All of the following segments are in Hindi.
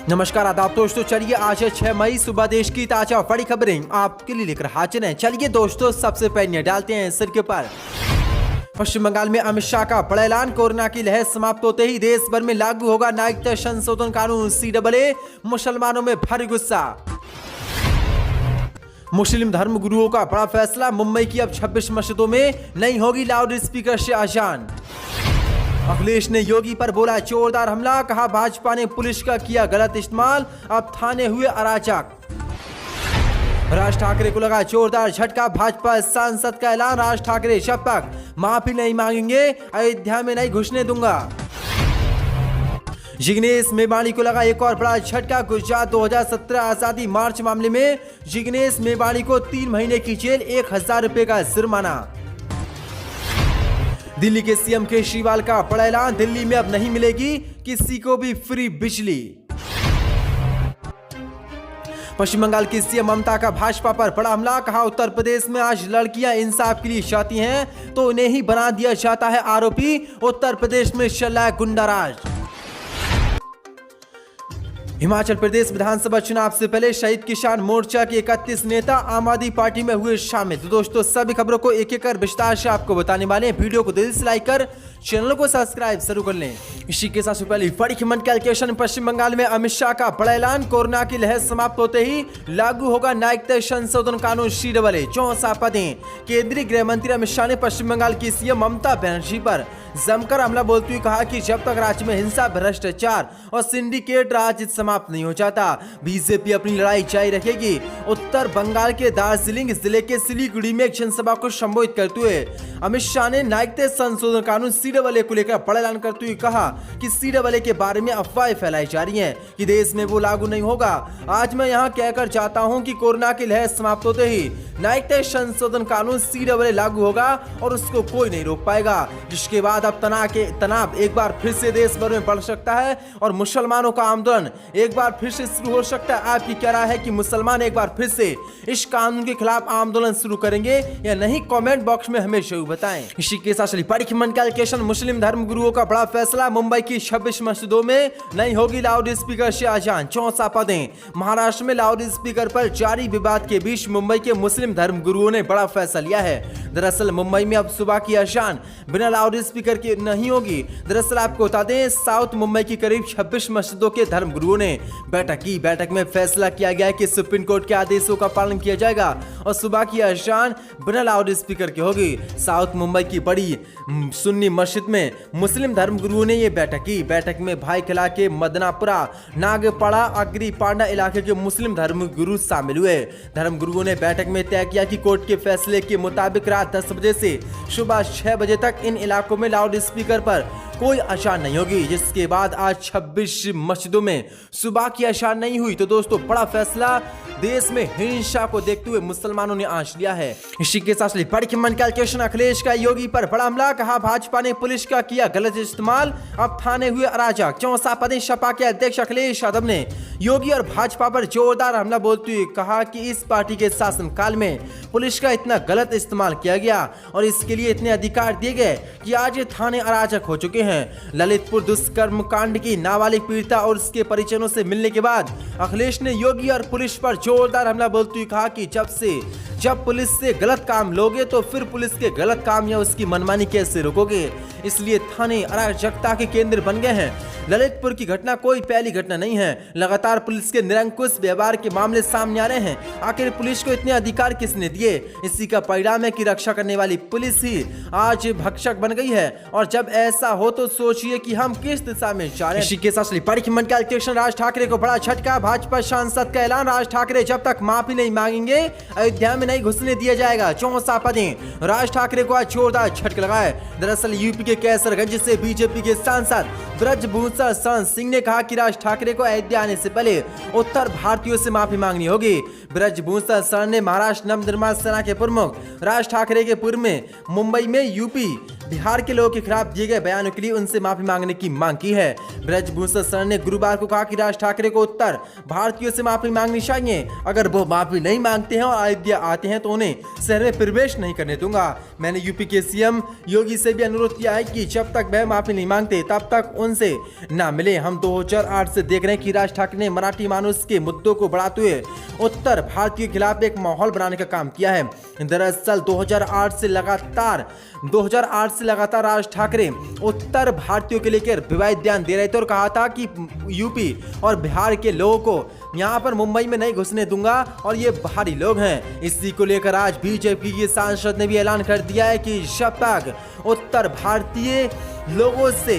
नमस्कार आदाब दोस्तों, चलिए आज है 6 मई, सुबह देश की ताजा बड़ी खबरें आपके लिए लेकर हाजिर हैं। चलिए दोस्तों, सबसे पहले डालते हैं सिर के ऊपर। पश्चिम बंगाल में अमित शाह का बड़ा ऐलान, कोरोना की लहर समाप्त होते ही देश भर में लागू होगा नागरिकता संशोधन कानून, CAA, मुसलमानों में भारी गुस्सा। मुस्लिम धर्म गुरुओं का बड़ा फैसला, मुंबई की अब 26 मस्जिदों में नहीं होगी लाउड स्पीकर से अजान। अखिलेश ने योगी पर बोला जोरदार हमला, कहा भाजपा ने पुलिस का किया गलत इस्तेमाल, अब थाने हुए अराजक। राज ठाकरे को लगा जोरदार झटका, भाजपा सांसद का ऐलान, राज ठाकरे जब तक माफी नहीं मांगेंगे अयोध्या में नहीं घुसने दूंगा। जिग्नेश मेवाणी को लगा एक और बड़ा झटका, गुजरात 2017 आजादी मार्च मामले में जिग्नेश मेवाणी को 3 महीने की जेल, 1000 रुपए का जुर्माना। दिल्ली के CM केजरीवाल का बड़ा ऐलान, दिल्ली में अब नहीं मिलेगी किसी को भी फ्री बिजली। पश्चिम बंगाल की CM ममता का भाजपा पर बड़ा हमला, कहा उत्तर प्रदेश में आज लड़कियां इंसाफ के लिए जाती हैं तो उन्हें ही बना दिया जाता है आरोपी, उत्तर प्रदेश में चल रहा है गुंडाराज। हिमाचल प्रदेश विधानसभा चुनाव से पहले शहीद किसान मोर्चा के 31 नेता आम आदमी पार्टी में हुए शामिल। तो दोस्तों, सभी खबरों को एक एक कर विस्तार से आपको बताने वाले हैं। वीडियो को दिल से लाइक कर चैनल को सब्सक्राइब जरूर कर लें। इसी के साथ पहले बड़ी खबर कैलकुलेशन, पश्चिम बंगाल में अमित शाह का बड़ा ऐलान, कोरोना की लहर समाप्त होते ही लागू होगा नागरिकता संशोधन कानून, CAA 64 पदें। केंद्रीय गृह मंत्री अमित शाह ने पश्चिम बंगाल की CM ममता बनर्जी पर जमकर हमला बोलते हुए कहा कि जब तक राज्य में हिंसा, भ्रष्टाचार और सिंडिकेट राज समाप्त नहीं हो जाता, बीजेपी अपनी लड़ाई जारी रखेगी। उत्तर बंगाल के दार्जिलिंग जिले के सिलीगुड़ी में एक जनसभा को संबोधित करते हुए अमित शाह ने नागरिकता संशोधन कानून CAA को लेकर बड़ा ऐलान करते हुए कहा कि CAA के बारे में अफवाहें फैलाई जा रही हैं कि देश में वो लागू नहीं होगा। आज मैं यहाँ कहकर जाता हूँ कि कोरोना की लहर समाप्त होते ही नागरिकता संशोधन कानून CAA लागू होगा और उसको कोई नहीं रोक पाएगा, जिसके बाद अब तनाव एक बार फिर से देश भर में बढ़ सकता है और मुसलमानों का आंदोलन एक बार फिर से शुरू हो सकता है। आपकी क्या राय है कि मुसलमान एक बार फिर से इस कानून के खिलाफ आंदोलन शुरू करेंगे या नहीं? कमेंट बॉक्स में हमें जरूर बताएं। इसी के साथ बड़ी कैलकुलेशन, मुस्लिम धर्म गुरुओं का बड़ा फैसला, मुंबई की 26 मस्जिदों में नहीं होगी लाउड स्पीकर से अजान, 64 पदें। महाराष्ट्र में लाउड स्पीकर पर जारी विवाद के बीच मुंबई के मुस्लिम धर्म गुरुओं ने बड़ा फैसला लिया है। दरअसल मुंबई में अब सुबह की अजान बिना लाउड स्पीकर के नहीं होगी। दरअसल आपको बता दें, साउथ मुंबई की करीब 26 मस्जिदों के धर्म गुरुओं ने बैठक की। बैठक में फैसला किया गया कि सुप्रीम कोर्ट के आदेशों का पालन किया जाएगा और सुबह की अजान बिना लाउड स्पीकर की होगी। साउथ मुंबई की बड़ी सुन्नी मस्जिद में मुस्लिम धर्म गुरुओं ने यह बैठक की। बैठक में भाई किला के मदनापुरा, नागपाड़ा, अग्री पांडा इलाके के मुस्लिम धर्म गुरु शामिल हुए। धर्म गुरुओं ने बैठक में तय किया कि कोर्ट के फैसले के मुताबिक रात 10 बजे से सुबह 6 बजे तक इन इलाकों में लाउड स्पीकर पर कोई अजान नहीं होगी, जिसके बाद आज 26 मस्जिदों में सुबह की अजान नहीं हुई। तो दोस्तों, बड़ा फैसला, देश में हिंसा को देखते हुए मुसलमानों ने आंच लिया है। इसी के साथ बड़ी कैलकुलेशन, अखिलेश का योगी पर बड़ा हमला, कहा भाजपा ने पुलिस का किया गलत इस्तेमाल, अब थाने हुए अराजक। 64 पदें सपा के अध्यक्ष अखिलेश यादव ने योगी और भाजपा पर जोरदार हमला बोलते हुए कहा कि इस पार्टी के शासनकाल में पुलिस का इतना गलत इस्तेमाल किया गया और इसके लिए इतने अधिकार दिए गए कि आज ये थाने अराजक हो चुके हैं। ललितपुर दुष्कर्म कांड की नाबालिग पीड़िता और उसके परिजनों से मिलने के बाद अखिलेश ने योगी और पुलिस पर जोरदार हमला बोलते हुए कहा कि जब पुलिस से गलत काम लोगे तो फिर पुलिस के गलत काम या उसकी मनमानी कैसे रोकोगे? इसलिए थाने अराजकता के केंद्र बन गए हैं। ललितपुर की घटना कोई पहली घटना नहीं है। लगातार पुलिस के निरंकुश व्यवहार के मामले सामने आ रहे हैं। आखिर पुलिस को इतने अधिकार किसने दिए? इसी का परिणाम है कि रक्षा करने वाली पुलिस ही आज भक्षक बन गई है। और जब ऐसा हो तो सोचिए कि हम किस दिशा में जा रहे हैं। इसी के साथ बड़ी कैलकुलेशन, राज ठाकरे को बड़ा झटका, भाजपा सांसद का ऐलान, राज ठाकरे जब तक माफी नहीं मांगेंगे अयोध्या में नहीं घुसने दिया जाएगा, 64 पदें। राज ठाकरे को आज जोरदार झटका लगा है। दरअसल यूपी के कैसरगंज से बीजेपी के सांसद ब्रजभूषण शरण सिंह ने कहा कि राज ठाकरे को अयोध्या आने से पहले उत्तर भारतीयों से माफी मांगनी होगी। ब्रजभूषण शरण ने महाराष्ट्र नव निर्माण सेना के प्रमुख राज ठाकरे के पूर्व में मुंबई में यूपी बिहार के लोगों के खिलाफ दिए गए बयानों के लिए उनसे माफी मांगने की मांग की है। ब्रजभूषण शरण ने गुरुवार को कहा कि राज ठाकरे को उत्तर भारतीयों से माफी मांगनी चाहिए। अगर वो माफी नहीं मांगते हैं और अयोध्या आते हैं तो उन्हें शहर में प्रवेश नहीं करने दूंगा। मैंने यूपी के सीएम योगी से भी अनुरोध किया है कि जब तक वह माफी नहीं मांगते तब तक उनसे ना मिले। हम 2008 से देख रहे हैं कि राज ठाकरे ने मराठी मानुष के मुद्दों को बढ़ाते हुए उत्तर भारतीयों के खिलाफ एक माहौल बनाने का काम किया है। दरअसल 2008 से लगातार राज ठाकरे उत्तर भारतीयों के लेकर विवादित बयान दे रहे थे और कहा था कि यूपी और बिहार के लोगों को यहाँ पर मुंबई में नहीं घुसने दूंगा और ये बाहरी लोग हैं। इसी को लेकर आज बीजेपी के सांसद ने भी ऐलान कर दिया है कि जब तक उत्तर भारतीय लोगों से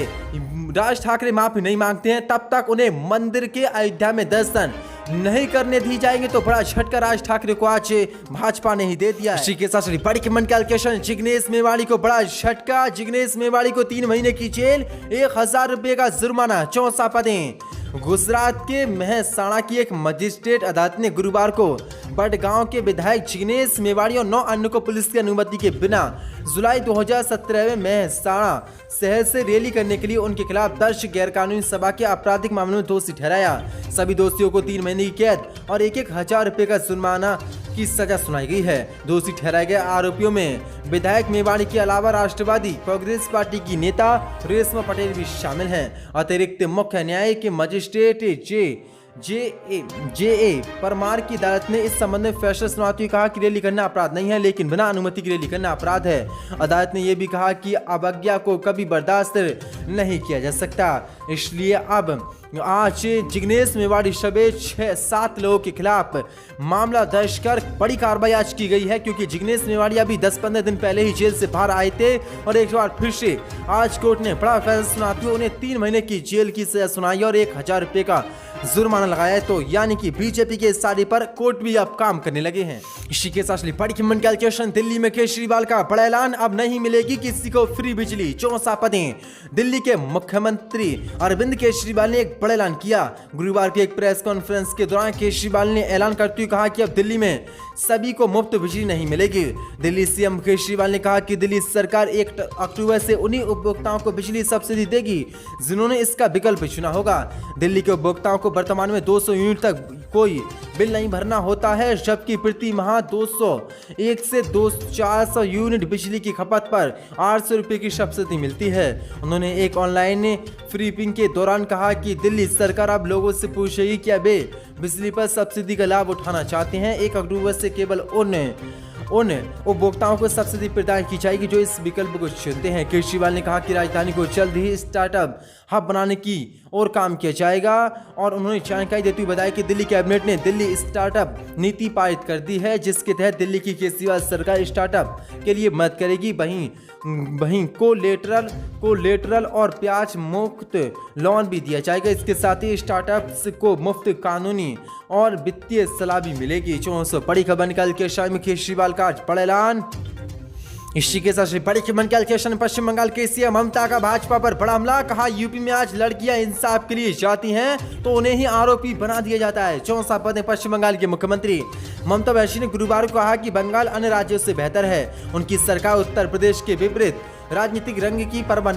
राज ठाकरे माफी नहीं मांगते हैं तब तक उन्हें मंदिर के अयोध्या में दर्शन नहीं करने दी जाएंगे। तो बड़ा झटका राज ठाकरे को आज भाजपा ने ही दे दिया। इसी के साथ बड़ी कीमत कैलकुलेशन जिग्नेश मेवाड़ी को बड़ा झटका। जिग्नेश मेवाड़ी को 3 महीने की जेल, 1000 रुपए का जुर्माना, 4 पदें। गुजरात के मेहसाणा की एक मजिस्ट्रेट अदालत ने गुरुवार को बड़गांव के विधायक जिग्नेश मेवाड़ी और 9 अन्य को पुलिस की अनुमति के बिना जुलाई 2017 में मेहसाणा शहर से रैली करने के लिए उनके खिलाफ दर्ज गैरकानूनी सभा के आपराधिक मामले में दोषी ठहराया। सभी दोषियों को 3 महीने की कैद और 1,000 रुपए का जुर्माना की सजा सुनाई गई है। दोषी ठहराए गए आरोपियों में विधायक मेवाड़ी के अलावा राष्ट्रवादी कांग्रेस पार्टी की नेता रेशमा पटेल भी शामिल हैं। अतिरिक्त मुख्य न्यायिक के मजिस्ट्रेट जे परमार की अदालत ने इस संबंध में फैसला सुनाते हुए कहा कि रैली करना अपराध नहीं है, लेकिन बिना अनुमति की रैली करना अपराध है। अदालत ने यह भी कहा कि अवज्ञा को कभी बर्दाश्त नहीं किया जा सकता। इसलिए अब आज जिग्नेश मेवाड़ी समेत 6-7 लोगों के खिलाफ मामला दर्ज कर बड़ी कार्रवाई आज की गई है, क्योंकि जिग्नेश मेवाड़ी अभी 10-15 दिन पहले ही जेल से बाहर आए थे और एक बार फिर से आज कोर्ट ने बड़ा फैसला सुनाते हुए उन्हें 3 महीने की जेल की सजा सुनाई और 1,000 रुपए का जुर्माना लगाया। तो यानी कि बीजेपी के इशारे पर कोर्ट भी अब काम करने लगे हैं। इसी के साथ बड़ी कीमत कैलकुलेशन दिल्ली में केजरीवाल का बड़ा ऐलान, अब नहीं मिलेगी किसी को फ्री बिजली, 4 पदें। दिल्ली के मुख्यमंत्री अरविंद केजरीवाल ने एक बड़ा ऐलान किया। गुरुवार की एक प्रेस कॉन्फ्रेंस के दौरान केजरीवाल ने ऐलान करते हुए कहा कि अब दिल्ली में सभी को मुफ्त बिजली नहीं मिलेगी। दिल्ली सीएम केजरीवाल ने कहा कि दिल्ली सरकार 1 अक्टूबर से उन्हीं उपभोक्ताओं को बिजली सब्सिडी देगी जिन्होंने इसका विकल्प चुना होगा। दिल्ली के उपभोक्ताओं को वर्तमान में 200 यूनिट तक कोई बिल नहीं भरना होता है, जबकि प्रति माह 201 से 400 यूनिट बिजली की खपत पर 800 रुपए की सब्सिडी मिलती है। उन्होंने एक ऑनलाइन ब्रीफिंग के दौरान कहा कि दिल्ली सरकार अब लोगों से पूछेगी क्या वे बिजली पर सब्सिडी का लाभ उठाना चाहते हैं। 1 अक्टूबर से केवल उन उपभोक्ताओं को सब्सिडी प्रदान की जाएगी जो इस विकल्प को चुनते हैं। केजरीवाल ने कहा कि राजधानी को जल्द ही स्टार्टअप हब बनाने की और काम किया जाएगा और उन्होंने जानकारी देते हुए बताया कि दिल्ली कैबिनेट ने दिल्ली स्टार्टअप नीति पारित कर दी है, जिसके तहत दिल्ली की केजरीवाल सरकार स्टार्टअप के लिए मदद करेगी। वहीं कोलेटरल और ब्याज मुक्त लोन भी दिया जाएगा। इसके साथ ही स्टार्टअप्स को मुफ्त कानूनी और वित्तीय सलाह भी मिलेगी। 400 बड़ी खबर निकल के शाम में केजरीवाल का बड़ा ऐलान। इसी के साथ बड़ी खबर कैलकुलेशन पश्चिम बंगाल के सीएम ममता का भाजपा पर बड़ा हमला, कहा यूपी में आज लड़कियां इंसाफ के लिए जाती हैं तो उन्हें ही आरोपी बना दिया जाता है। 4 पद पश्चिम बंगाल के मुख्यमंत्री ममता बनर्जी ने गुरुवार को कहा कि बंगाल अन्य राज्यों से बेहतर है। उनकी सरकार उत्तर प्रदेश के विपरीत राजनीतिक रंग की परवाह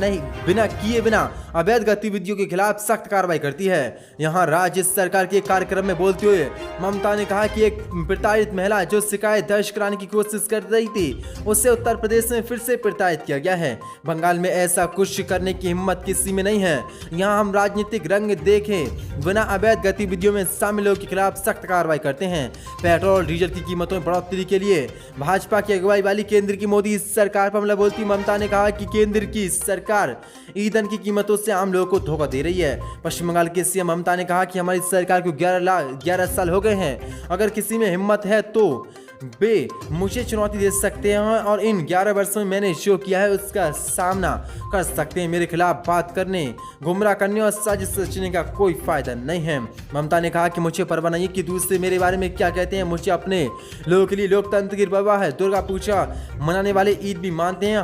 किए बिना अवैध गतिविधियों के खिलाफ सख्त कार्रवाई करती है। यहां राज्य सरकार के कार्यक्रम में बोलते हुए ममता ने कहा कि एक प्रताड़ित महिला जो शिकायत दर्ज कराने की कोशिश कर रही थी उसे उत्तर प्रदेश में फिर से प्रताड़ित किया गया है। बंगाल में ऐसा कुछ करने की हिम्मत किसी में नहीं है। यहाँ हम राजनीतिक रंग देखे बिना अवैध गतिविधियों में शामिल लोगों के खिलाफ सख्त कार्रवाई करते हैं। पेट्रोल डीजल की कीमतों में बढ़ोतरी के लिए भाजपा की अगुवाई वाली केंद्र की मोदी सरकार पर हमला बोलती ममता ने कहा कि केंद्र की सरकार ईंधन की कीमतों से आम लोगों को धोखा दे रही है। पश्चिम बंगाल के सीएम ममता ने कहा कि हमारी सरकार को 11 साल हो गए हैं। अगर किसी में हिम्मत है तो वे मुझे चुनौती दे सकते हैं और इन 11 वर्षों में मैंने जो किया है उसका सामना कर सकते हैं। मेरे खिलाफ बात करने, गुमराह करने और साजिश रचने का कोई फायदा नहीं है। ममता ने कहा कि मुझे परवाह नहीं कि दूसरे मेरे बारे में क्या कहते हैं। मुझे अपने लोगों के लिए लोकतंत्र की परवाह है। दुर्गा पूजा मनाने वाले ईद भी मानते हैं।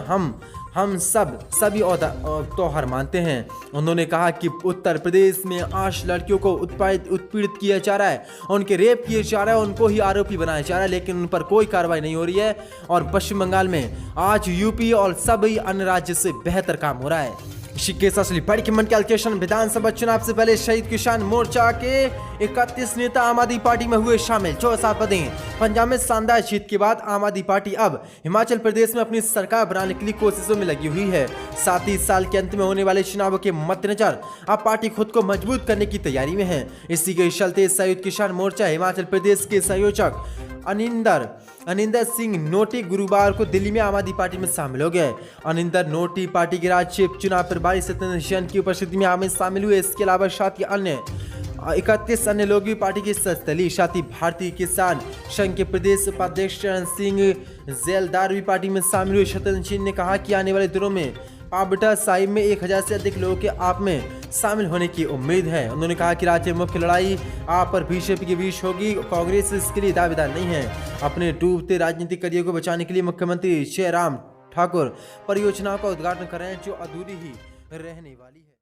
हम सभी त्योहार मानते हैं। उन्होंने कहा कि उत्तर प्रदेश में आज लड़कियों को उत्पीड़ित किया जा रहा है, उनके रेप किए जा रहा है, उनको ही आरोपी बनाया जा रहा है, लेकिन उन पर कोई कार्रवाई नहीं हो रही है। और पश्चिम बंगाल में आज यूपी और सभी अन्य राज्य से बेहतर काम हो रहा है। इसी के साथ बड़ी कीमत कैलकुलेशन, विधानसभा चुनाव से पहले शहीद किसान मोर्चा के 31 नेता आम आदमी पार्टी में हुए शामिल। 4 पदें। पंजाब में शानदार जीत के बाद आम आदमी पार्टी अब हिमाचल प्रदेश में अपनी सरकार बनाने के लिए कोशिशों में लगी हुई है। साथ ही साल के अंत में होने वाले चुनावों के मद्देनजर अब पार्टी खुद को मजबूत करने की तैयारी में है। इसी के चलते संयुक्त किसान मोर्चा हिमाचल प्रदेश के संयोजक अनिंदर सिंह नोटी गुरुवार को दिल्ली में आम आदमी पार्टी में शामिल हो गए। अनिंदर नोटी पार्टी के राज्य चुनाव प्रभारी सत्येंद्र जैन की उपस्थिति में आम शामिल हुए। इसके अलावा साथ ही अन्य 31 अन्य लोग भी पार्टी की सदस्य। साथ ही भारतीय किसान संघ के प्रदेश उपाध्यक्ष चरण सिंह जेलदार भी पार्टी में शामिल हुए। सत्येंद्र जैन ने कहा कि आने वाले दिनों में पावटा साहिब में 1000 से अधिक लोगों के आप में शामिल होने की उम्मीद है। उन्होंने कहा कि राज्य में मुख्य लड़ाई आप और बीजेपी के बीच होगी। कांग्रेस इसके लिए दावेदार नहीं है। अपने डूबते राजनीतिक करियर को बचाने के लिए मुख्यमंत्री जयराम ठाकुर परियोजनाओं का उद्घाटन कर रहे हैं, जो अधूरी ही रहने वाली है।